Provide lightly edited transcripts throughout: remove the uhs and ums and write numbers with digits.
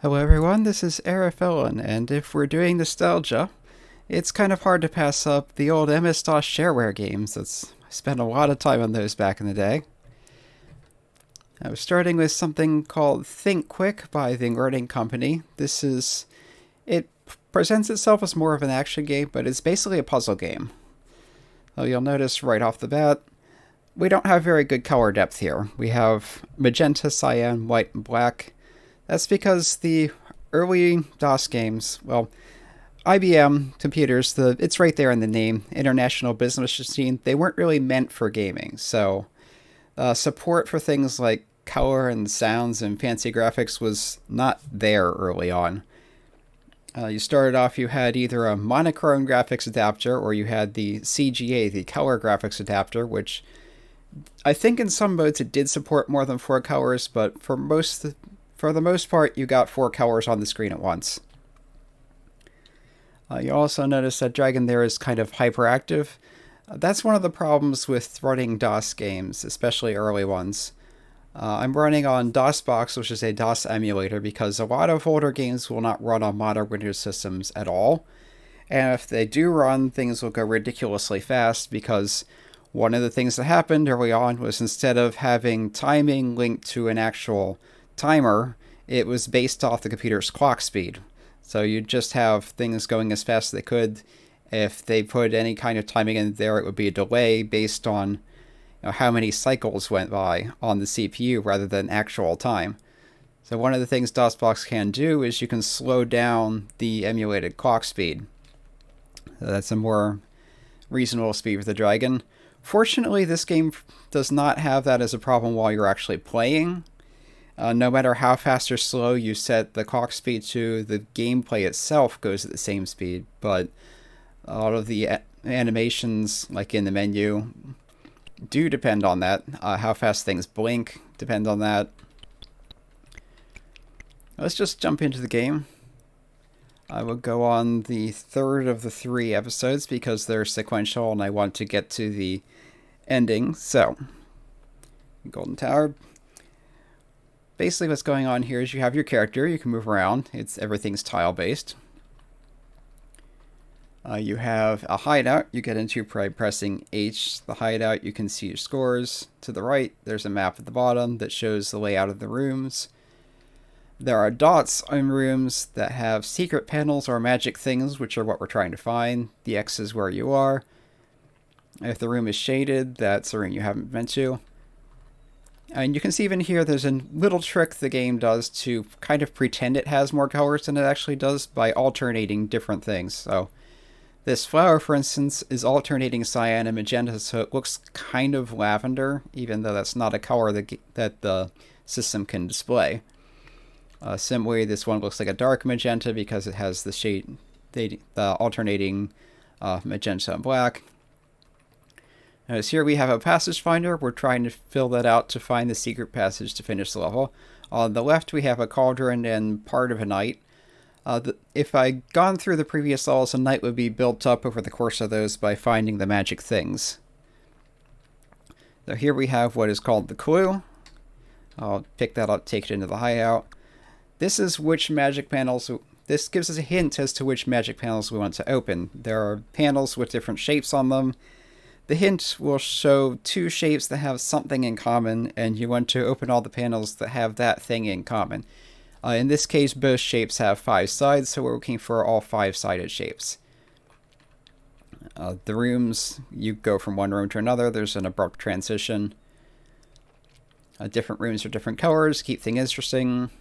Hello everyone, this is Arafellin, and if we're doing nostalgia, it's kind of hard to pass up the old MS-DOS shareware games. I spent a lot of time on those back in the day. I was starting with something called Think Quick by the Learning Company. It presents itself as more of an action game, but it's basically a puzzle game. You'll notice right off the bat, we don't have very good color depth here. We have magenta, cyan, white, and black. That's because the early DOS games, well, IBM computers, it's right there in the name, International Business Machine, they weren't really meant for gaming. So support for things like color and sounds and fancy graphics was not there early on. You started off, you had either a monochrome graphics adapter or you had the CGA, the color graphics adapter, which I think in some modes it did support more than four colors, but for the most part, you got four colors on the screen at once. You also notice that Dragon there is kind of hyperactive. That's one of the problems with running DOS games, especially early ones. I'm running on DOSBox, which is a DOS emulator, because a lot of older games will not run on modern Windows systems at all. And if they do run, things will go ridiculously fast, because one of the things that happened early on was instead of having timing linked to an actual timer, it was based off the computer's clock speed. So you'd just have things going as fast as they could. If they put any kind of timing in there, it would be a delay based on how many cycles went by on the CPU rather than actual time. So one of the things DOSBox can do is you can slow down the emulated clock speed. So that's a more reasonable speed for the Dragon. Fortunately, this game does not have that as a problem while you're actually playing. No matter how fast or slow you set the clock speed to, the gameplay itself goes at the same speed, but a lot of the animations, like in the menu, do depend on that. How fast things blink depend on that. Let's just jump into the game. I will go on the third of the three episodes because they're sequential and I want to get to the ending. So, Golden Tower. Basically what's going on here is you have your character, you can move around, everything's tile based. You have a hideout you get into by pressing H. The hideout, you can see your scores. To the right, there's a map at the bottom that shows the layout of the rooms. There are dots on rooms that have secret panels or magic things, which are what we're trying to find. The X is where you are. If the room is shaded, that's a room you haven't been to. And you can see even here there's a little trick the game does to kind of pretend it has more colors than it actually does by alternating different things. So this flower, for instance, is alternating cyan and magenta, so it looks kind of lavender, even though that's not a color that the system can display. Similarly, this one looks like a dark magenta because it has the alternating magenta and black. As here we have a passage finder. We're trying to fill that out to find the secret passage to finish the level. On the left we have a cauldron and part of a night. If I'd gone through the previous levels, a night would be built up over the course of those by finding the magic things. So here we have what is called the clue. I'll pick that up, take it into the hideout. This gives us a hint as to which magic panels we want to open. There are panels with different shapes on them. The hint will show two shapes that have something in common, and you want to open all the panels that have that thing in common. In this case, both shapes have 5 sides, so we're looking for all 5-sided shapes. The rooms, you go from one room to another, there's an abrupt transition. Different rooms are different colors, keep things interesting.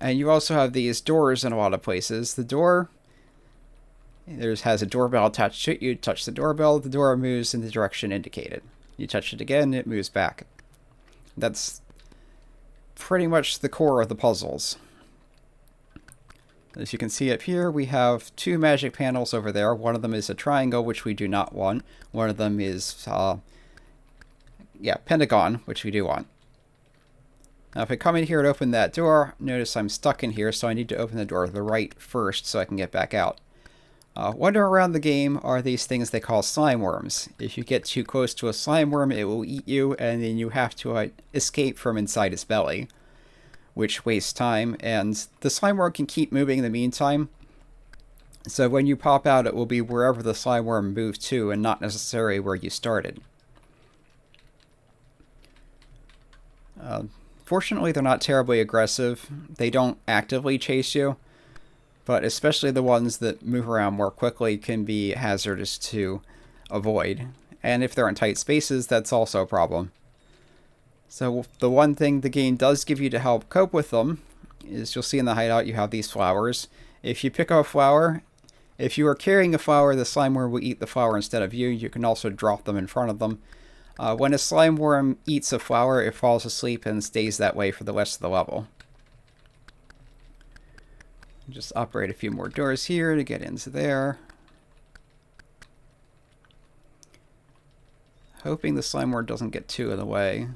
And you also have these doors in a lot of places. The door has a doorbell attached to it. You touch the door moves in the direction indicated. You touch it again, it moves back. That's pretty much the core of the puzzles. As you can see up here, we have 2 magic panels over there. One of them is a triangle, which we do not want. One of them is, pentagon, which we do want. Now if I come in here and open that door, notice I'm stuck in here, so I need to open the door to the right first so I can get back out. Wandering around the game are these things they call slime worms. If you get too close to a slime worm, it will eat you, and then you have to escape from inside its belly. which wastes time, and the slime worm can keep moving in the meantime. So when you pop out, it will be wherever the slime worm moved to and not necessarily where you started. Fortunately, they're not terribly aggressive. They don't actively chase you, but especially the ones that move around more quickly can be hazardous to avoid. And if they're in tight spaces, that's also a problem. So the one thing the game does give you to help cope with them is you'll see in the hideout you have these flowers. If you pick up a flower, if you are carrying a flower, the slime worm will eat the flower instead of you. You can also drop them in front of them. When a slime worm eats a flower, it falls asleep and stays that way for the rest of the level. Just operate a few more doors here to get into there. Hoping the slime worm doesn't get too in the way.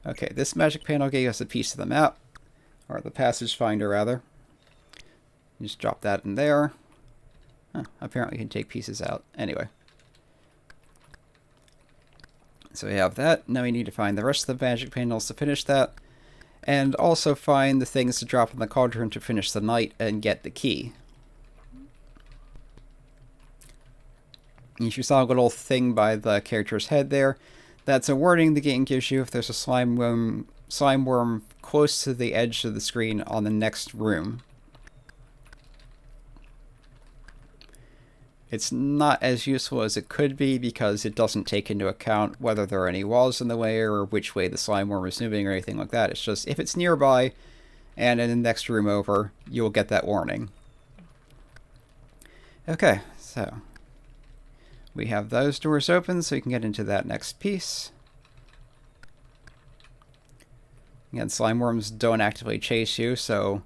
Okay, this magic panel gave us a piece of the map, or the passage finder rather. Just drop that in there. Huh, apparently you can take pieces out. Anyway. So we have that. Now we need to find the rest of the magic panels to finish that. And also find the things to drop in the cauldron to finish the night and get the key. If you saw a little thing by the character's head there, that's a warning the game gives you if there's a slime worm close to the edge of the screen on the next room. It's not as useful as it could be because it doesn't take into account whether there are any walls in the way or which way the slime worm is moving or anything like that. It's just if it's nearby and in the next room over, you'll get that warning. Okay, so we have those doors open so you can get into that next piece. Again, slime worms don't actively chase you, so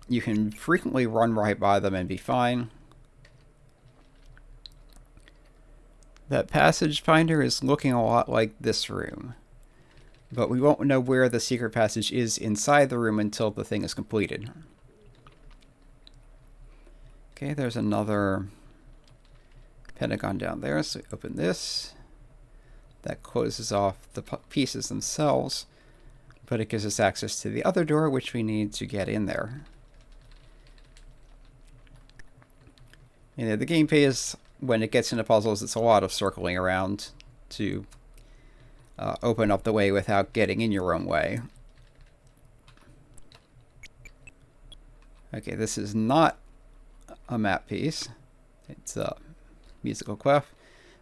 you can frequently run right by them and be fine. That passage finder is looking a lot like this room, but we won't know where the secret passage is inside the room until the thing is completed. Okay, there's another pentagon down there, so we open this. That closes off the pieces themselves, but it gives us access to the other door, which we need to get in there. The gameplay is, when it gets into puzzles, it's a lot of circling around to open up the way without getting in your own way. Okay, this is not a map piece. It's a musical clef.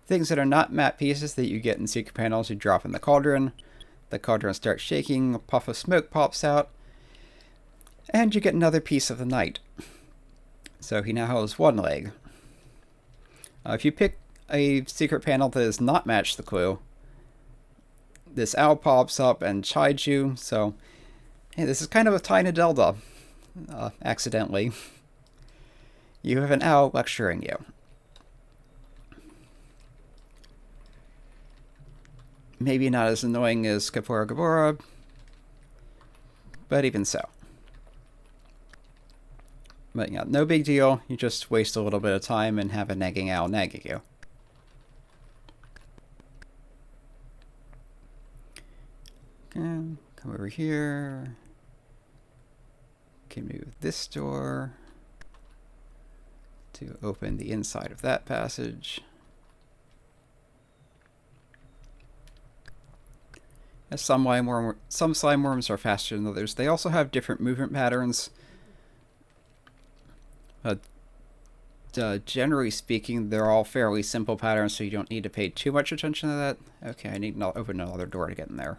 Things that are not map pieces that you get in secret panels, you drop in the cauldron. The cauldron starts shaking, a puff of smoke pops out, and you get another piece of the night. So he now has one leg. If you pick a secret panel that does not match the clue, this owl pops up and chides you, so hey, this is kind of a tiny Delta, accidentally. You have an owl lecturing you. Maybe not as annoying as Kapora Gabora, but even so. But yeah, no big deal. You just waste a little bit of time and have a nagging owl nagging you. Okay, come over here. Can move this door to open the inside of that passage. As some slime worms are faster than others. They also have different movement patterns. Generally speaking, they're all fairly simple patterns, so you don't need to pay too much attention to that. Okay, I need to open another door to get in there.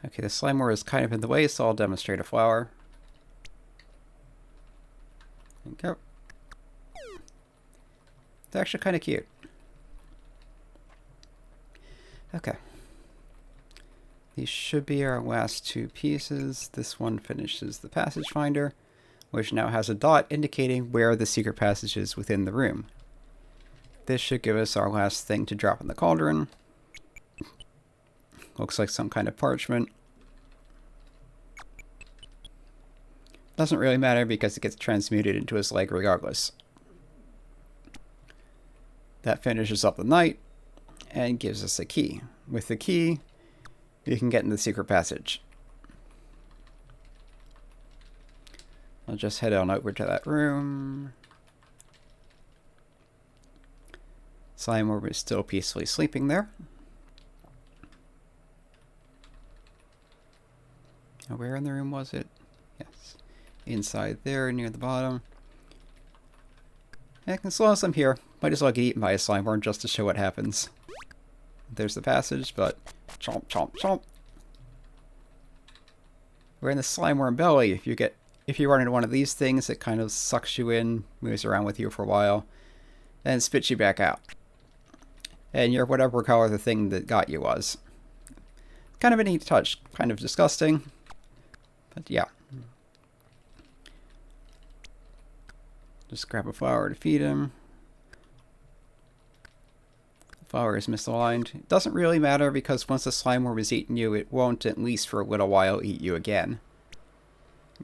Okay, the slime worm is kind of in the way, so I'll demonstrate a flower. There you go. They're actually kind of cute. Okay. These should be our last two pieces. This one finishes the passage finder, which now has a dot indicating where the secret passage is within the room. This should give us our last thing to drop in the cauldron. Looks like some kind of parchment. Doesn't really matter because it gets transmuted into his leg regardless. That finishes up the night and gives us a key. With the key, you can get in the secret passage. I'll just head on over to that room. Slime Orb is still peacefully sleeping there. Now, where in the room was it? Yes. Inside there, near the bottom. And as long as I'm here, might as well get eaten by a slime worm just to show what happens. There's the passage, but chomp, chomp, chomp. We're in the slime worm belly. If you run into one of these things, it kind of sucks you in, moves around with you for a while, and spits you back out. And you're whatever color the thing that got you was. Kind of a neat touch. Kind of disgusting. But yeah. Just grab a flower to feed him. The flower is misaligned. It doesn't really matter because once the slime worm has eaten you, it won't, at least for a little while, eat you again.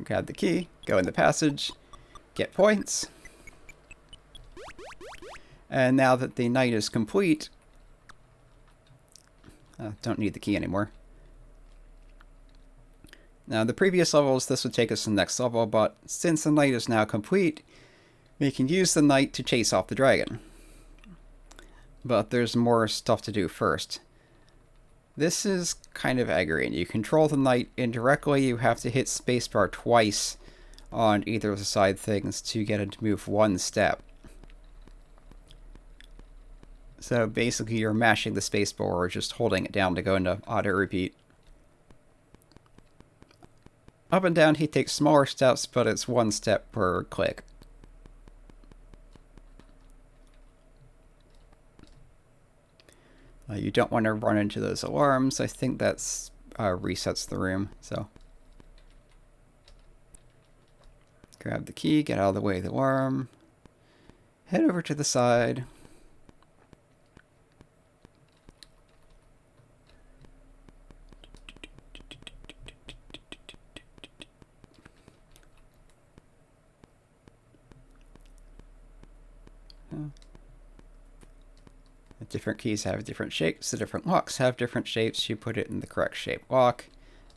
Grab the key, go in the passage, get points. And now that the night is complete, don't need the key anymore. Now, the previous levels, this would take us to the next level, but since the night is now complete, we can use the night to chase off the dragon. But there's more stuff to do first. This is kind of aggravating. You control the night indirectly, you have to hit spacebar twice on either of the side things to get it to move one step. So basically you're mashing the spacebar or just holding it down to go into auto repeat. Up and down he takes smaller steps, but it's one step per click. You don't want to run into those alarms. I think that's resets the room. So grab the key, get out of the way of the alarm, head over to the side. The different keys have different shapes, the different locks have different shapes. You put it in the correct shape lock,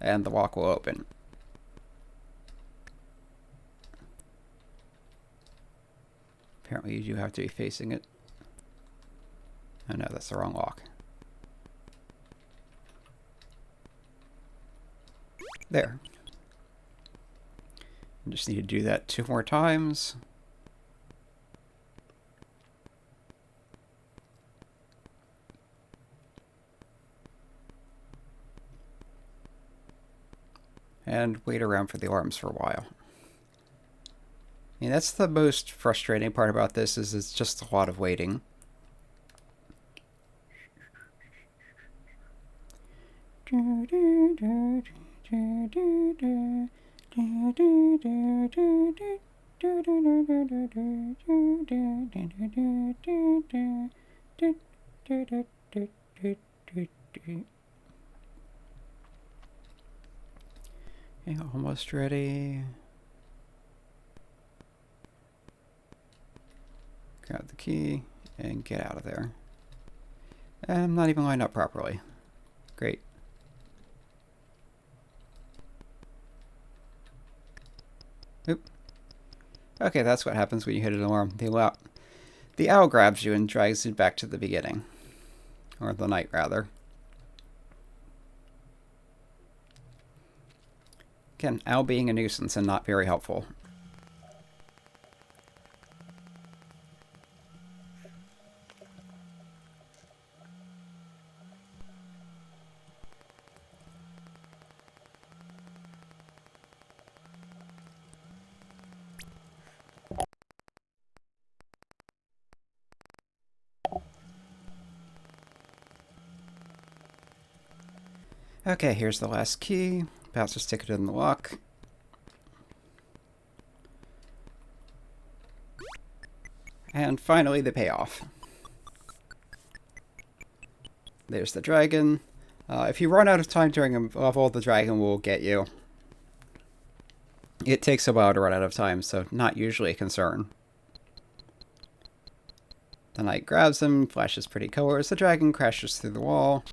and the lock will open. Apparently you do have to be facing it. Oh no, that's the wrong lock. There. You just need to do that 2 more times. And wait around for the alarms for a while. That's the most frustrating part about this, is it's just a lot of waiting. Okay, almost ready. Grab the key and get out of there. And I'm not even lined up properly. Great. Oop. Okay, that's what happens when you hit an alarm. The owl grabs you and drags you back to the beginning. Or the night, rather. Again, owl being a nuisance and not very helpful. Okay, here's the last key. About to stick it in the lock. And finally, the payoff. There's the dragon. If you run out of time during a level, the dragon will get you. It takes a while to run out of time, so not usually a concern. The knight grabs him, flashes pretty colors, the dragon crashes through the wall.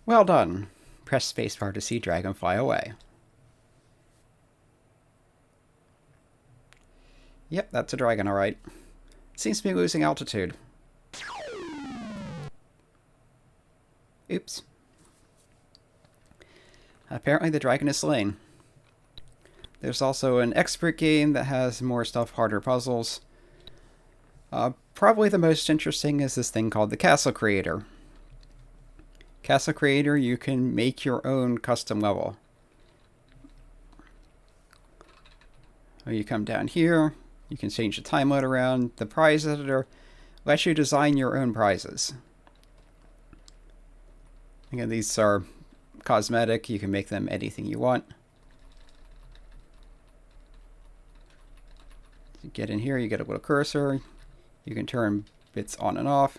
Well done. Press spacebar to see dragon fly away. Yep, that's a dragon, alright. Seems to be losing altitude. Oops. Apparently the dragon is slain. There's also an expert game that has more stuff, harder puzzles. Probably the most interesting is this thing called the Castle Creator. Castle Creator, you can make your own custom level. You come down here, you can change the time mode around. The prize editor lets you design your own prizes. Again, these are cosmetic, you can make them anything you want. You get in here, you get a little cursor, you can turn bits on and off.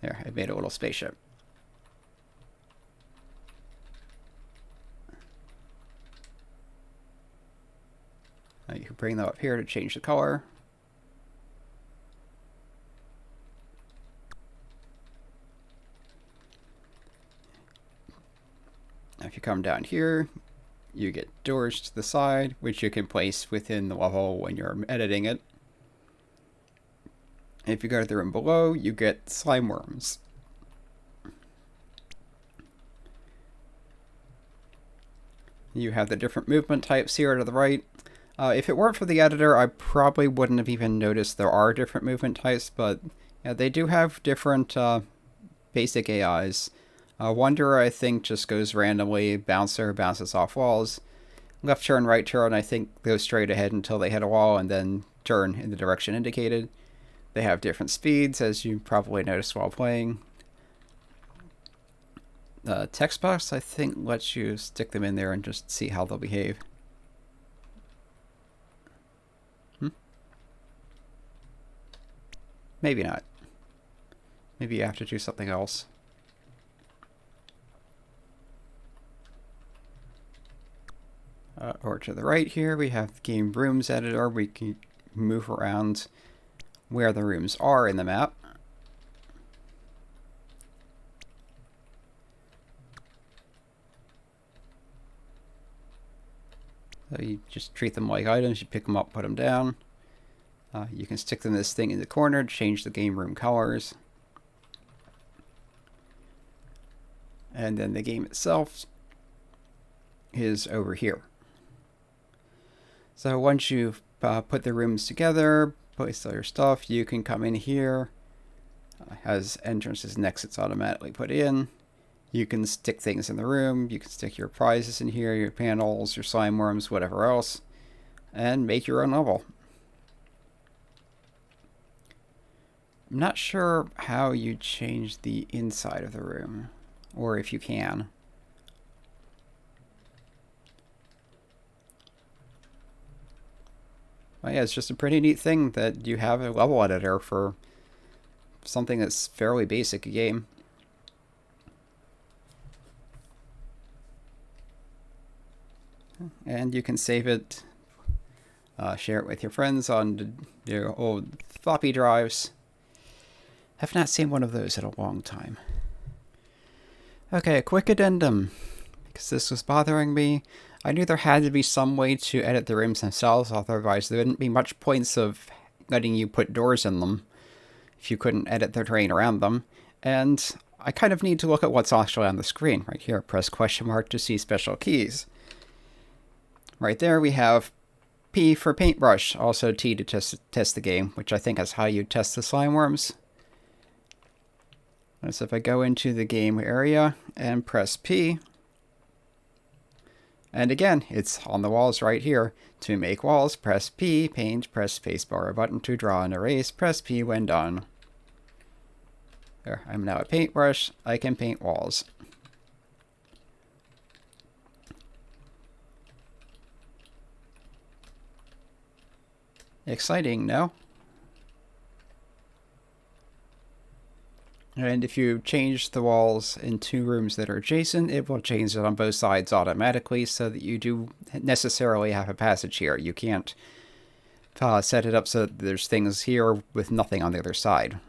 There, I made a little spaceship. Now you can bring them up here to change the color. Now if you come down here, you get doors to the side, which you can place within the level when you're editing it. If you go to the room below, you get slime worms. You have the different movement types here to the right. If it weren't for the editor, I probably wouldn't have even noticed there are different movement types, but yeah, they do have different basic AIs. Wonder, I think, just goes randomly. Bouncer bounces off walls. Left turn, right turn, I think goes straight ahead until they hit a wall and then turn in the direction indicated. They have different speeds, as you probably noticed while playing. The text box, I think, lets you stick them in there and just see how they'll behave. Maybe not. Maybe you have to do something else. Or to the right here, we have Game Rooms Editor. We can move around where the rooms are in the map. So you just treat them like items. You pick them up, put them down. You can stick them in this thing in the corner to change the game room colors. And then the game itself is over here. So once you've put the rooms together, place all your stuff, you can come in here. Has entrances and exits automatically put in. You can stick things in the room. You can stick your prizes in here, your panels, your slime worms, whatever else, and make your own level. I'm not sure how you change the inside of the room, or if you can. Well, yeah, it's just a pretty neat thing that you have a level editor for something that's fairly basic a game. And you can save it, share it with your friends on your old floppy drives. Have not seen one of those in a long time. Okay, a quick addendum. Because this was bothering me. I knew there had to be some way to edit the rooms themselves, otherwise there wouldn't be much points of letting you put doors in them if you couldn't edit the terrain around them. And I kind of need to look at what's actually on the screen. Right here, press question mark to see special keys. Right there we have P for paintbrush, also T to test the game, which I think is how you test the slime worms. So if I go into the game area and press P, and again, it's on the walls right here. To make walls, press P, paint, press spacebar, a button to draw and erase, press P when done. There, I'm now a paintbrush, I can paint walls. Exciting, no? And if you change the walls in two rooms that are adjacent, it will change it on both sides automatically so that you do necessarily have a passage here. You can't set it up so that there's things here with nothing on the other side.